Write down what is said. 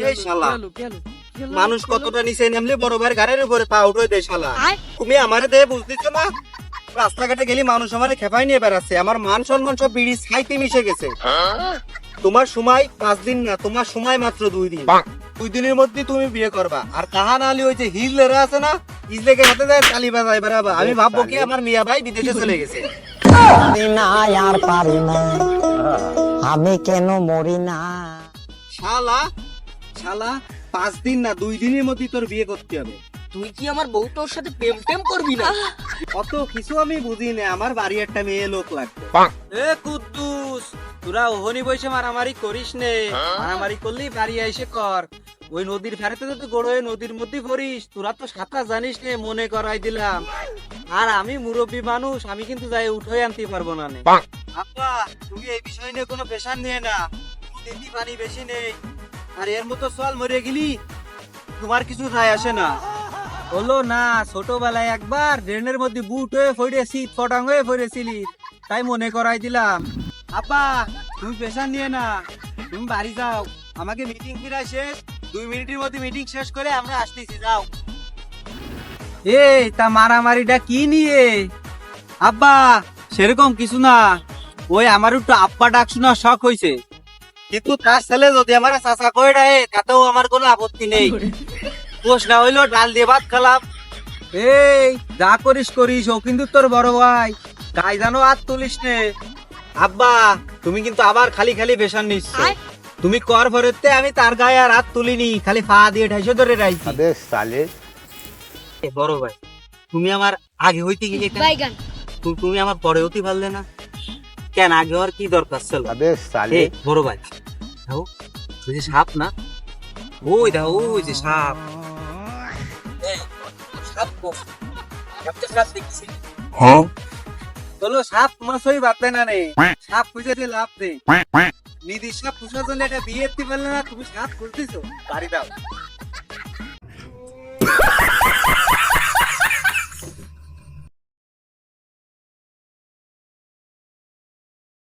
এই শালা মানুষ কতটা নিচে নামলে বড় ভাইয়ের ঘাড়ের উপরে পা উঠে দেয় শালা। তুমি আমারে দেহে বুঝতেছ না? রাস্তাঘাটে গেলি মানুষ আমারে খেপাই নিয়ে বেড়াচ্ছে, আমার মান সম্মান সব বিড়ি ছাইতে মিশে গেছে। তোমার সময় 5 দিন না, তোমার সময় মাত্র 2 দিন। 2 দিনের মধ্যে তুমি বিয়ে করবা। আর তাহা নালি ওই যে হিজলেরা আছে না, হিজলেকে হাতে দেয় তালি বাজায় বেড়াবা। আমি ভাববো কি আমার মিয়া ভাই বিদেশে চলে গেছে। পারি না আর পারি না, আমি কেন মরি না। শালা শালা 5 দিন না 2 দিনের মধ্যে তোর বিয়ে করতে হবে। তুই কি আমার বউটার সাথে প্রেম টেম করবি না? অত কিছু আমি বুঝি না, আমার বাড়ি একটা মেয়ে লোক লাগবে। এ কুদ্দুস, তোরা ওহনি বসে মারামারি করিস নে, মারামারি করলি বাড়ি এসে কর। ওই নদীর ফেরাতে যদি গড়ে নদীর মধ্যে পড়িস, তোরা তো সাঁতার জানিস নে, মনে করাই দিলাম। আর আমি মুরব্বী মানুষ, আমি কিন্তু যাই উঠে আনতে পারবো না নে। আপা তুমি এই বিষয় নিয়ে কোনো পেশান নিয়ে না, দিদি পানি বেশি নেই। আর এর মতো চল মরে গেলি তোমার কিছু যায় আসে না। হলো না, ছোটবেলায় একবার ড্রেনের মধ্যে বুট হয়ে পড়েছি, ফটাং হয়ে পড়েছিলি, তাই মনে করাই দিলাম। আপা তুমি পেশান নিয়ে না, তুমি বাড়ি যাও, আমাকে মিটিং ফিরা শেষ, 2 মিনিটের মধ্যে মিটিং শেষ করে আমরা আসতেছি, যাও। এই তা মারামারিটা কি নিয়ে? আব্বা সেরকম কিছু না, ওই আমার একটু আব্বা ডাক শোনার শখ হয়েছে, কিন্তু তার ছেলে যদি আমার চাচা কয়ে ডাকে তাতেও আমার কোনো আপত্তি নেই। পোষ না হইলো ডাল দিয়ে ভাত খেলাম। এই যা করিস করিস, ও কিন্তু তোর বড় ভাই, গাই জানো আর তুলিস নে। আব্বা তুমি কিন্তু আবার খালি খালি বেশান নিচ্ছ, তুমি কর ভরতে আমি তার গায়ে আর হাত তুলিনি, খালি পা দিয়ে ঢাইশো ধরে রাখছি। বড় ভাই তুমি আমার আগে হইতে গেলে কেন? তুমি আমার পরে হতে পারলে না কেন? আগে আর কি দরকার ছিল? এই, বড় ভাই দেখো ওই যে সাপ না, ওই দেখো ওই যে সাপ, এই, সাপ কো? একটা সাপ দেখছি। বলো সাপ তোমার সই বাদ না নেই, সাপ খুঁজে দিয়ে লাভ নেই। নিদি সাপ খুঁজার জন্য একটা বিয়ে দিতে পারলে না, তুমি সাপ খুঁজতেছো, বাড়ি দাও।